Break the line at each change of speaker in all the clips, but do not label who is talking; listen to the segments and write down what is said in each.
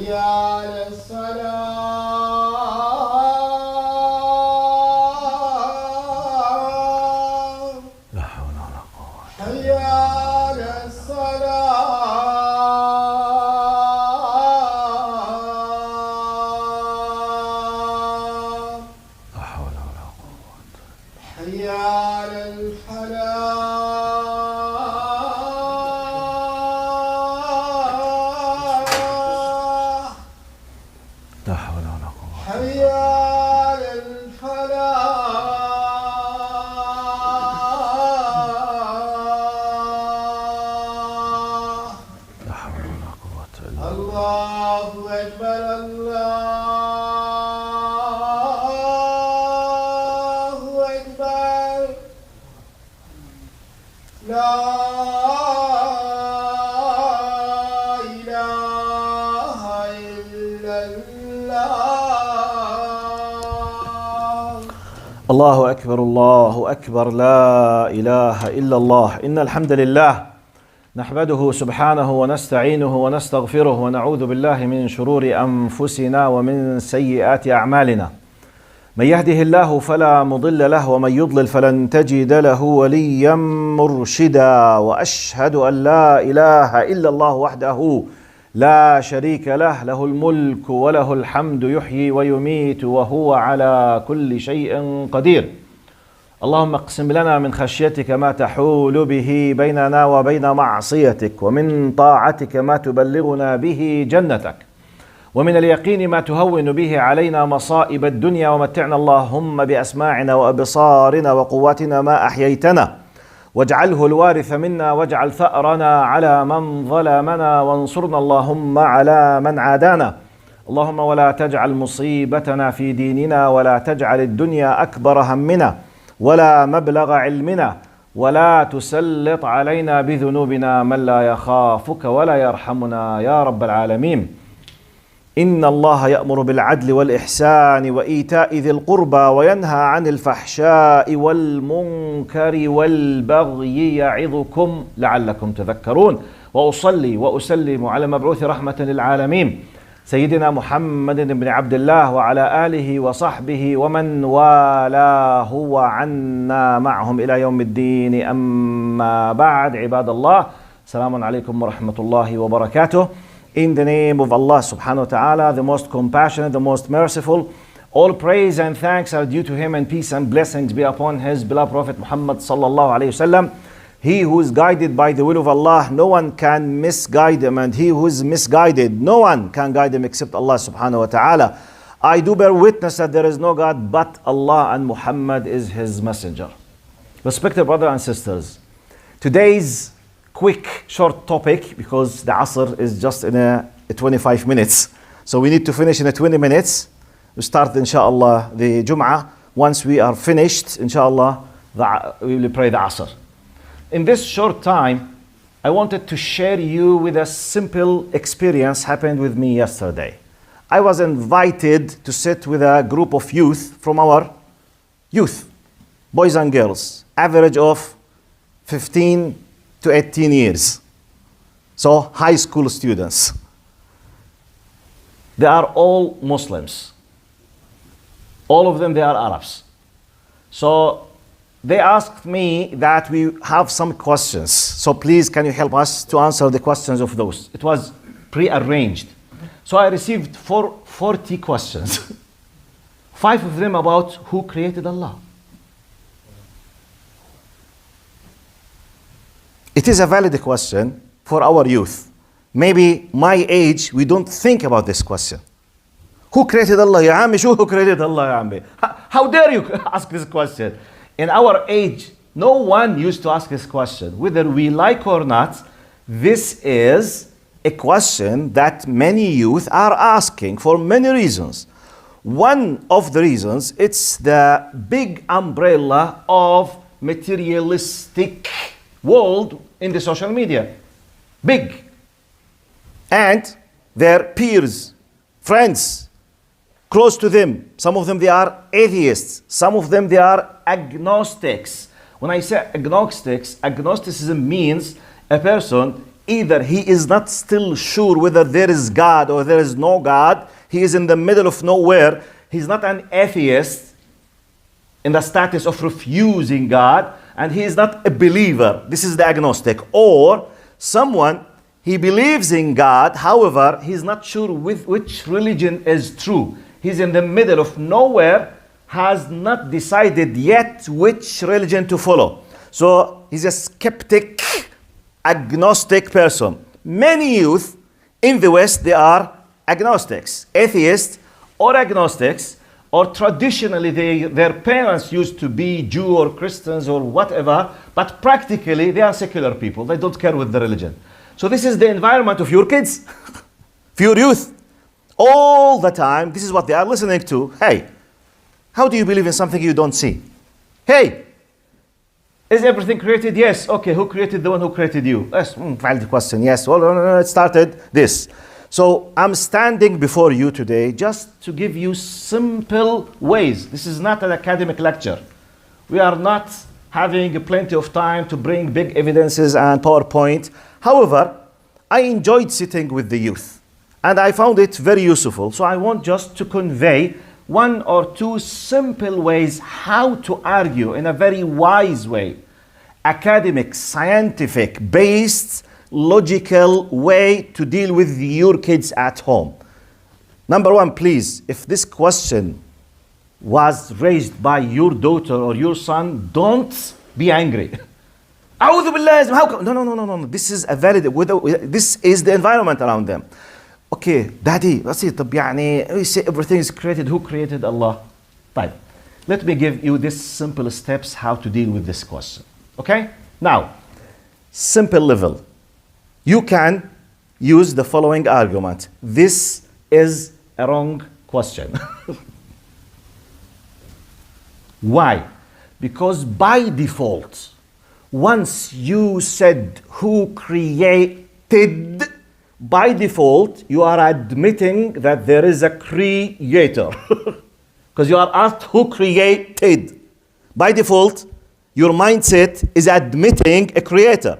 حي على الصلاة
لا حول ولا قوة.
حي على الصلاة
لا حول ولا قوة.
حي على الفلاح
لا حول ولا قوة.
حي على الفلاح
لا حول ولا قوة إلا
الله أكبر الله أكبر لا إله إلا الله.
الله أكبر الله أكبر لا إله إلا الله. إن الحمد لله نحمده سبحانه ونستعينه ونستغفره ونعوذ بالله من شرور أنفسنا ومن سيئات أعمالنا. من يهده الله فلا مضل له ومن يضلل فلن تجد له وليا مرشدا. وأشهد أن لا إله إلا الله وحده لا شريك له، له الملك وله الحمد يحيي ويميت وهو على كل شيء قدير. اللهم اقسم لنا من خشيتك ما تحول به بيننا وبين معصيتك، ومن طاعتك ما تبلغنا به جنتك، ومن اليقين ما تهون به علينا مصائب الدنيا، ومتعنا اللهم بأسماعنا وأبصارنا وقواتنا ما أحييتنا، واجعله الوارث منا، واجعل ثأرنا على من ظلمنا، وانصرنا اللهم على من عادانا. اللهم ولا تجعل مصيبتنا في ديننا، ولا تجعل الدنيا أكبر همنا ولا مبلغ علمنا، ولا تسلط علينا بذنوبنا من لا يخافك ولا يرحمنا يا رب العالمين. إن الله يأمر بالعدل والإحسان وإيتاء ذي القربى وينهى عن الفحشاء والمنكر والبغي يعظكم لعلكم تذكرون. وأصلي وأسلم على مبعوث رحمة للعالمين سيدنا محمد بن عبد الله وعلى آله وصحبه ومن والاه وعنا معهم إلى يوم الدين. أما بعد، عباد الله، السلام عليكم ورحمة الله وبركاته. In the name of Allah subhanahu wa ta'ala, the most compassionate, the most merciful, all praise and thanks are due to Him, and peace and blessings be upon His beloved Prophet Muhammad sallallahu alayhi wasallam. He who is guided by the will of Allah, no one can misguide him, and he who is misguided, no one can guide him except Allah subhanahu wa ta'ala. I do bear witness that there is no God but Allah, and Muhammad is His messenger. Respected brothers and sisters, today's quick short topic, because the Asr is just in 25 minutes, so we need to finish in 20 minutes. We start inshallah the Jum'ah. Once we are finished, inshallah, we will pray the Asr. In this short time, I wanted to share you with a simple experience happened with me yesterday. I was invited to sit with a group of youth from our youth, boys and girls, average of 15 to 18 years. So high school students. They are all Muslims. All of them, they are Arabs. So they asked me that we have some questions. So please, can you help us to answer the questions of those? It was pre-arranged. So I received 40 questions. 5 of them about who created Allah. It is a valid question for our youth. Maybe my age, we don't think about this question. Who created Allah, ya ammi? Who created Allah, ya ammi? How dare you ask this question? In our age, no one used to ask this question. Whether we like or not, this is a question that many youth are asking for many reasons. One of the reasons, it's the big umbrella of materialistic world in the social media. Big. And their peers, friends, close to them, some of them they are atheists, some of them they are agnostics. When I say agnostics, agnosticism means a person either he is not still sure whether there is God or there is no God. He is in the middle of nowhere. He's not an atheist in the status of refusing God, and he is not a believer. This is the agnostic. Or someone, he believes in God, however, he's not sure with which religion is true. He's in the middle of nowhere, has not decided yet which religion to follow. So he's a skeptic, agnostic person. Many youth in the West, they are agnostics, atheists or agnostics, or traditionally their parents used to be Jew or Christians or whatever, but practically they are secular people. They don't care with the religion. So this is the environment of your kids, for your youth. All the time, this is what they are listening to. Hey, how do you believe in something you don't see? Hey, is everything created? Yes. Okay, who created the one who created you? Yes, valid question. Yes, well, no, it started this. So I'm standing before you today just to give you simple ways. This is not an academic lecture. We are not having plenty of time to bring big evidences and PowerPoint. However, I enjoyed sitting with the youth and I found it very useful. So I want just to convey one or two simple ways how to argue in a very wise way, academic, scientific, based, logical way to deal with your kids at home. Number one, please, if this question was raised by your daughter or your son, don't be angry. أعوذ بالله, how come? No. This is a valid, this is the environment around them. Okay, daddy, that's it. You say everything is created. Who created Allah? Right. Let me give you these simple steps how to deal with this question. Okay? Now, simple level. You can use the following argument. This is a wrong question. Why? Because by default, once you said who created, by default, you are admitting that there is a creator. Because you are asked who created. By default, your mindset is admitting a creator.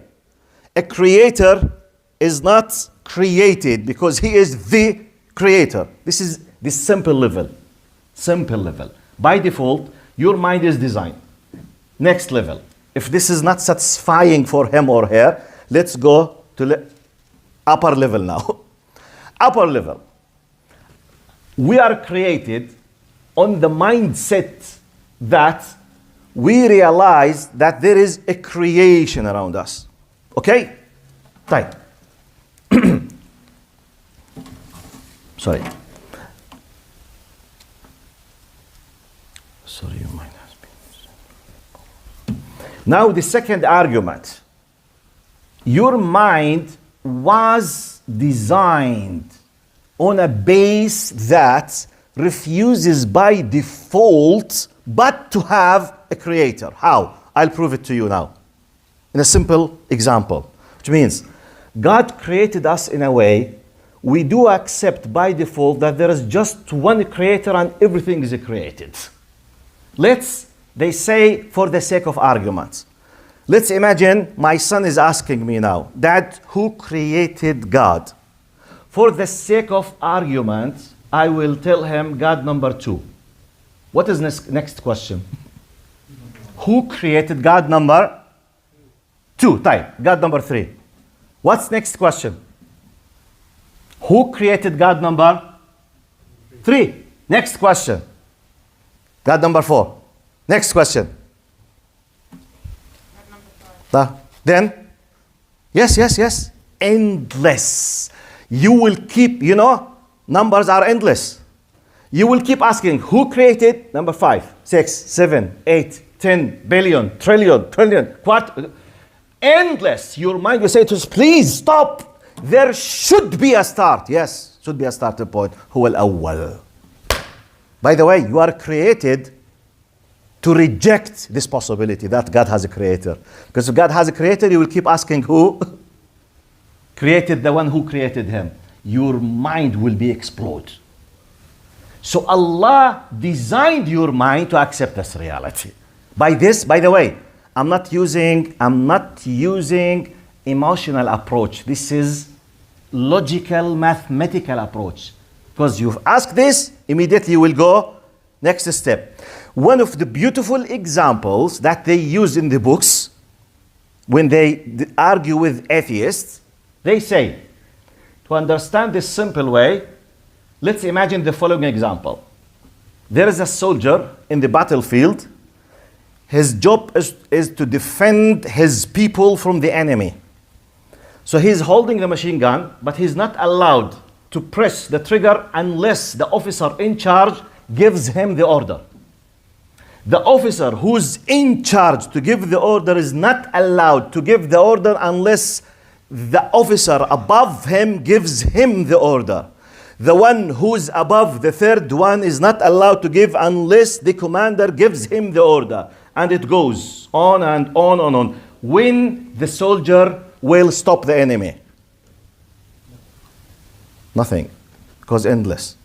A creator is not created because he is the creator. This is the simple level. Simple level. By default, your mind is designed. Next level. If this is not satisfying for him or her, let's go to upper level now. Upper level. We are created on the mindset that we realize that there is a creation around us. Okay? Right. Sorry. Sorry, your mind has been. Now the second argument. Your mind was designed on a base that refuses by default but to have a creator. How? I'll prove it to you now in a simple example, which means God created us in a way we do accept by default that there is just one creator and everything is created. They say for the sake of argument, let's imagine my son is asking me now, Dad, who created God? For the sake of argument, I will tell him God number 2. What is next question? Who created God number 2? Type. God number 3. What's next question? Who created God number 3? Next question. God number 4. Next question. Then, yes. Endless. You will keep, numbers are endless. You will keep asking, who created number 5, 6, 7, 8, 10 billion, trillion, endless. Your mind will say to us, please stop. There should be a start. Yes, should be a starting point. هو الأول. By the way, you are created to reject this possibility that God has a creator. Because if God has a creator, you will keep asking who created the one who created him. Your mind will be explode. So Allah designed your mind to accept this reality. By the way, I'm not using emotional approach. This is logical, mathematical approach. Because you've asked this, immediately you will go next step. One of the beautiful examples that they use in the books when they argue with atheists, they say, to understand this simple way, let's imagine the following example. There is a soldier in the battlefield. His job is to defend his people from the enemy. So he's holding the machine gun, but he's not allowed to press the trigger unless the officer in charge gives him the order. The officer who's in charge to give the order is not allowed to give the order unless the officer above him gives him the order. The one who's above the third one is not allowed to give unless the commander gives him the order. And it goes on and on and on. When the soldier will stop the enemy? Nothing. It goes endless.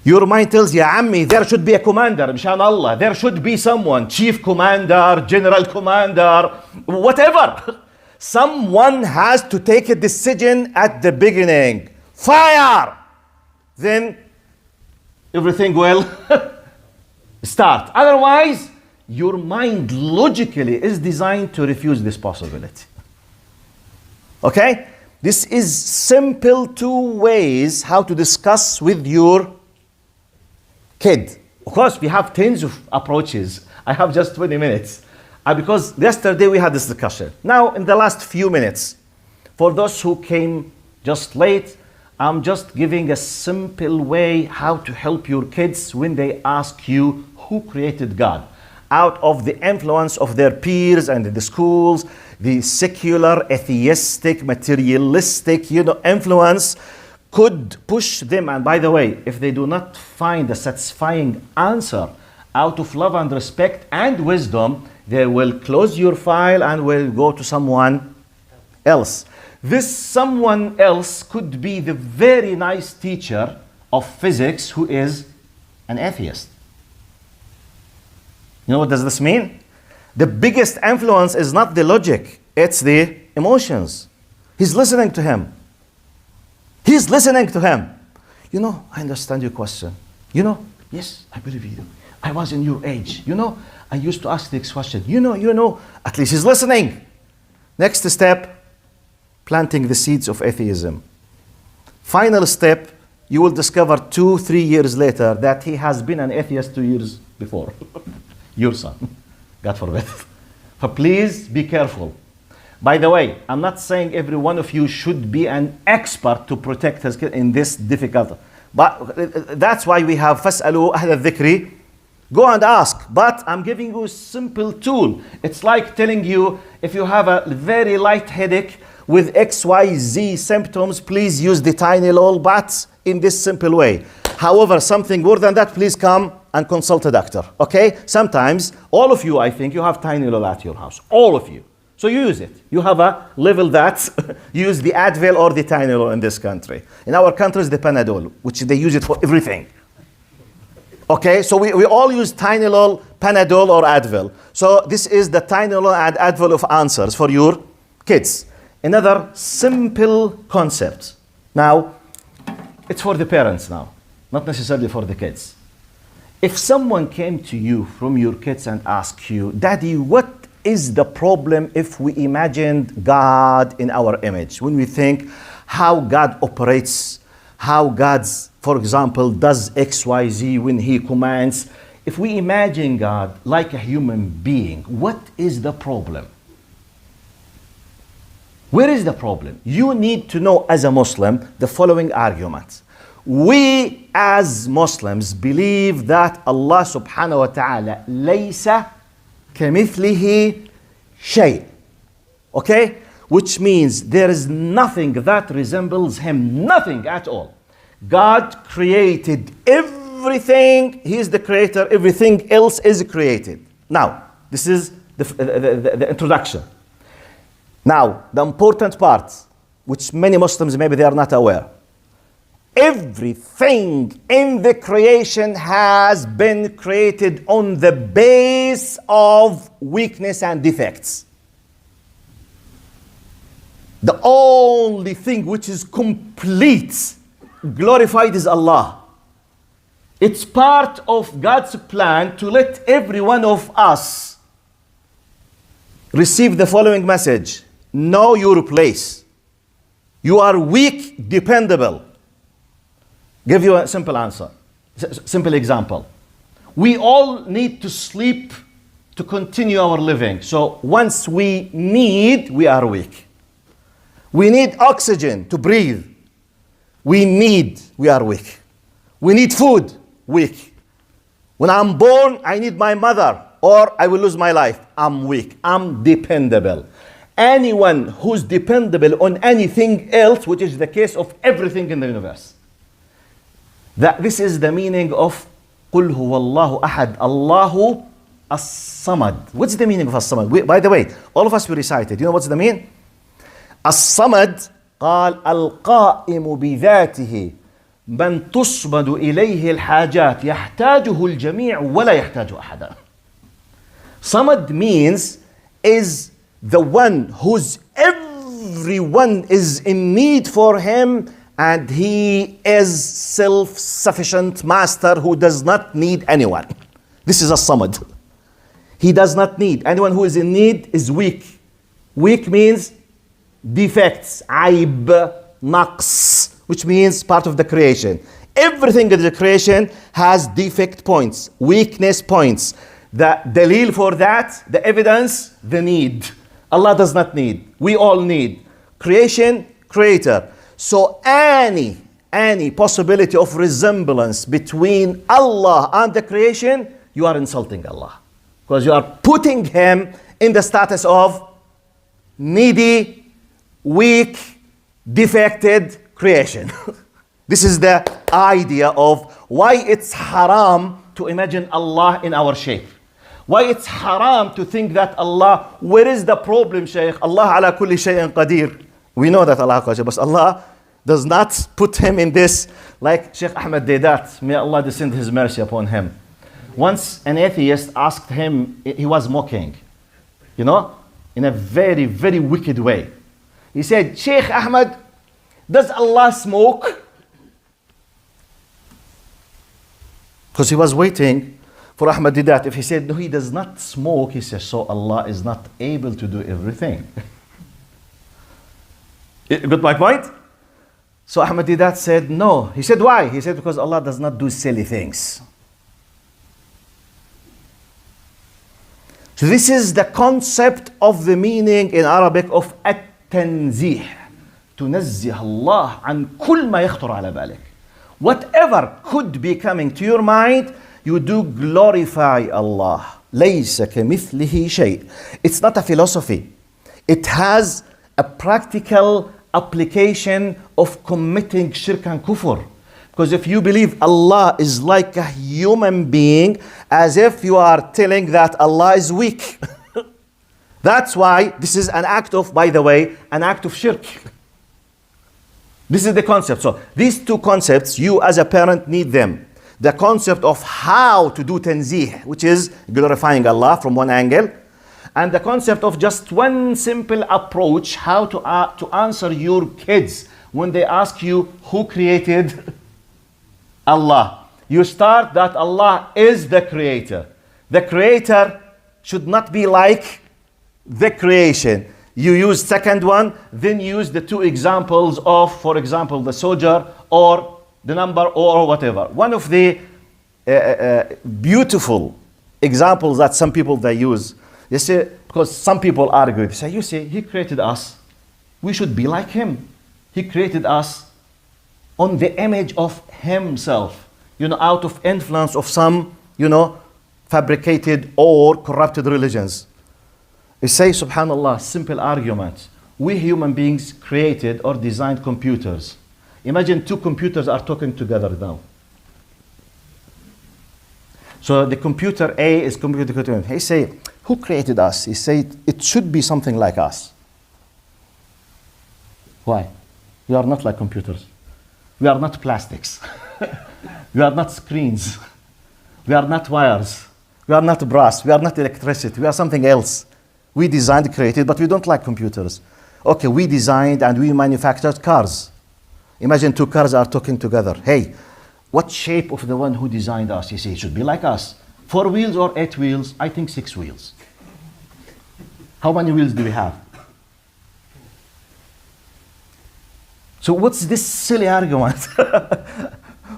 Your mind tells you, Ammi, there should be a commander, Mshan Allah. There should be someone, chief commander, general commander, whatever. Someone has to take a decision at the beginning. Fire! Then everything will start. Otherwise, your mind logically is designed to refuse this possibility. Okay? This is simple 2 ways how to discuss with your kid. Of course, we have tens of approaches. I have just 20 minutes. Because yesterday we had this discussion. Now, in the last few minutes, for those who came just late, I'm just giving a simple way how to help your kids when they ask you who created God. Out of the influence of their peers and the schools, the secular, atheistic, materialistic, influence could push them. And by the way, if they do not find a satisfying answer out of love and respect and wisdom, they will close your file and will go to someone else. This someone else could be the very nice teacher of physics who is an atheist. You know what does this mean? The biggest influence is not the logic, it's the emotions. He's listening to him. He's listening to him. I understand your question. Yes, I believe you. I was in your age. I used to ask this question. At least he's listening. Next step, planting the seeds of atheism. Final step, you will discover 2-3 years later that he has been an atheist 2 years before. Your son, God forbid. But please be careful. By the way, I'm not saying every one of you should be an expert to protect his kid in this difficult. But that's why we have فَاسْأَلُوا أَهْلَ الذِّكْرِ. Go and ask. But I'm giving you a simple tool. It's like telling you, if you have a very light headache with XYZ symptoms, please use the Tylenol, but in this simple way. However, something more than that, please come and consult a doctor. Okay? Sometimes, all of you, I think, you have Tylenol at your house. All of you. So you use it. You have a level that use the Advil or the Tylenol in this country. In our country, it's the Panadol, which they use it for everything. Okay? So we all use Tylenol, Panadol, or Advil. So this is the Tylenol and Advil of answers for your kids. Another simple concept. Now, it's for the parents now, not necessarily for the kids. If someone came to you from your kids and asked you, Daddy, what is the problem if we imagined God in our image? When we think how God operates, how God, for example, does X, Y, Z when He commands. If we imagine God like a human being, what is the problem? Where is the problem? You need to know as a Muslim the following argument. We as Muslims believe that Allah subhanahu wa ta'ala laysa kamithlihi shay. Okay? Which means there is nothing that resembles Him, nothing at all. God created everything. He is the creator. Everything else is created. Now, this is the introduction. Now, the important part, which many Muslims maybe they are not aware. Everything in the creation has been created on the base of weakness and defects. The only thing which is complete, glorified is Allah. It's part of God's plan to let every one of us receive the following message. Know your place. You are weak, dependable. Give you a simple answer, simple example. We all need to sleep to continue our living. So once we need, we are weak. We need oxygen to breathe. We are weak. We need food, weak. When I'm born, I need my mother or I will lose my life. I'm weak. I'm dependable. Anyone who's dependable on anything else, which is the case of everything in the universe. This is the meaning of قُلْ هُوَ اللَّهُ أَحَدٌ Allahu as-samad. What's the meaning of as-samad? By the way, all of us we recited. You know what's the meaning? As-samad قال القائم بذاته من تصمد إليه الحاجات يحتاجه الجميع ولا يحتاج أحدا. Samad means is the one whose everyone is in need for him, and he is self-sufficient master who does not need anyone. This is a samad. He does not need. Anyone who is in need is weak. Weak means defects, aib, naqs, which means part of the creation. Everything in the creation has defect points, weakness points. The dalil for that, the evidence, the need. Allah does not need. We all need. Creation, creator. So any possibility of resemblance between Allah and the creation, you are insulting Allah. Because you are putting him in the status of needy, weak, defected creation. This is the idea of why it's haram to imagine Allah in our shape. Why it's haram to think that Allah, where is the problem, Shaykh? Allah ala kulli shay'in qadir. We know that Allah qadir, but Allah does not put him in this, like Sheikh Ahmed Deedat, may Allah descend his mercy upon him. Once an atheist asked him, he was mocking, in a very, very wicked way. He said, Sheikh Ahmed, does Allah smoke? Because he was waiting for Ahmed Deedat. If he said, no, he does not smoke, he says, so Allah is not able to do everything. Got my point? So Ahmed Deedat said, no. He said, why? He said, because Allah does not do silly things. So this is the concept of the meaning in Arabic of at-tanzih. تنزه الله عن كل ما يخطر على بالك. Whatever could be coming to your mind, you do glorify Allah. ليس كمثله شيء. It's not a philosophy. It has a practical application of committing shirk and kufr. Because if you believe Allah is like a human being, as if you are telling that Allah is weak. That's why this is an act of, by the way, an act of shirk. This is the concept. So these two concepts, you as a parent need them. The concept of how to do tanzih, which is glorifying Allah from one angle, and the concept of just one simple approach, how to answer your kids when they ask you who created Allah. You start that Allah is the creator. The creator should not be like the creation. You use second one, then use the two examples of, for example, the soldier or the number or whatever. One of the beautiful examples that some people they use, they say, because some people argue, they say, you see, he created us, we should be like him. He created us on the image of himself, out of influence of some, fabricated or corrupted religions. They say, subhanallah, simple argument. We human beings created or designed computers. Imagine two computers are talking together now. So the computer A is computer. He say, who created us? He said, it should be something like us. Why? We are not like computers. We are not plastics. We are not screens. We are not wires. We are not brass. We are not electricity. We are something else. We designed, created, but we don't like computers. Okay, we designed and we manufactured cars. Imagine two cars are talking together. Hey, what shape of the one who designed us? You say it should be like us. 4 wheels or 8 wheels? I think 6 wheels. How many wheels do we have? So what's this silly argument?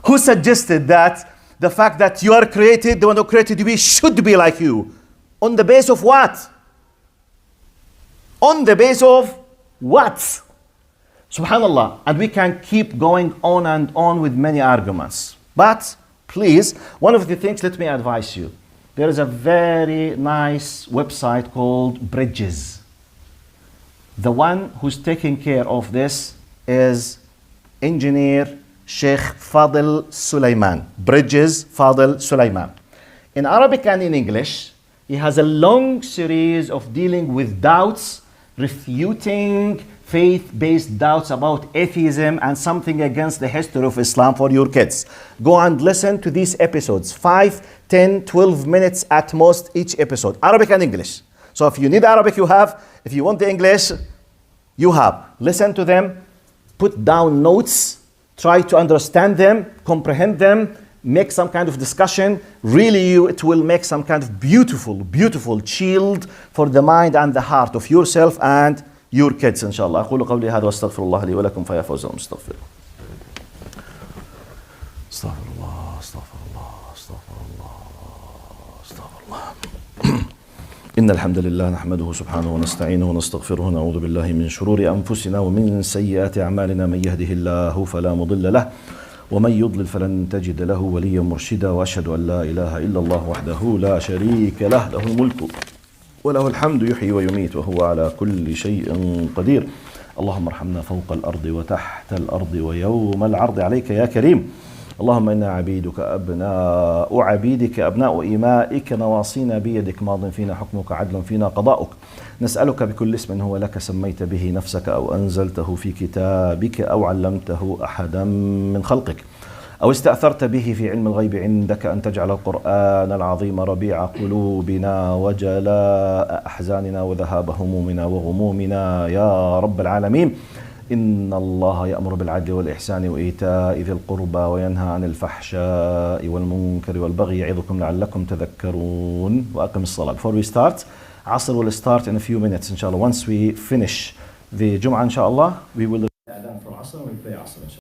Who suggested that the fact that you are created, the one who created you should be like you? On the base of what? On the base of what? Subhanallah. And we can keep going on and on with many arguments. But please, one of the things, let me advise you. There is a very nice website called Bridges. The one who's taking care of this is engineer Sheikh Fadl Sulaiman. Bridges Fadl Sulaiman. In Arabic and in English, he has a long series of dealing with doubts, refuting faith-based doubts about atheism and something against the history of Islam for your kids. Go and listen to these episodes. 5, 10, 12 minutes at most each episode. Arabic and English. So if you need Arabic, you have. If you want the English, you have. Listen to them. Put down notes, try to understand them, comprehend them, make some kind of discussion. Really, it will make some kind of beautiful, beautiful shield for the mind and the heart of yourself and your kids, inshallah. أقول قولي هذا واستغفر الله لي ولكم فيا فوز المستغفر. استغفر الله استغفر الله استغفر الله استغفر الله. إن الحمد لله نحمده سبحانه ونستعينه ونستغفره ونعوذ بالله من شرور أنفسنا ومن سيئات أعمالنا. من يهده الله فلا مضل له ومن يضلل فلن تجد له وليا مرشدا. وأشهد أن لا إله إلا الله وحده لا شريك له له الملك وله الحمد يحيي ويميت وهو على كل شيء قدير. اللهم ارحمنا فوق الأرض وتحت الأرض ويوم العرض عليك يا كريم. اللهم إنا عبيدك أبناء عبيدك أبناء إمائك نواصينا بيدك ماض فينا حكمك عدل فينا قضاؤك. نسألك بكل اسم هو لك سميت به نفسك أو أنزلته في كتابك أو علمته أحدا من خلقك أو استأثرت به في علم الغيب عندك أن تجعل القرآن العظيم ربيع قلوبنا وجلاء أحزاننا وذهاب همومنا وغمومنا يا رب العالمين. إن الله يأمر بالعدل والإحسان وإيتاء ذي القربى وينهى عن الفحشاء والمنكر والبغي يعظكم لعلكم تذكرون. وأقم الصلاة. Before we start, Asr will start in a few minutes inshallah. Once we finish the Jum'ah inshallah, we will adhan for Asr and we play Asr inshallah.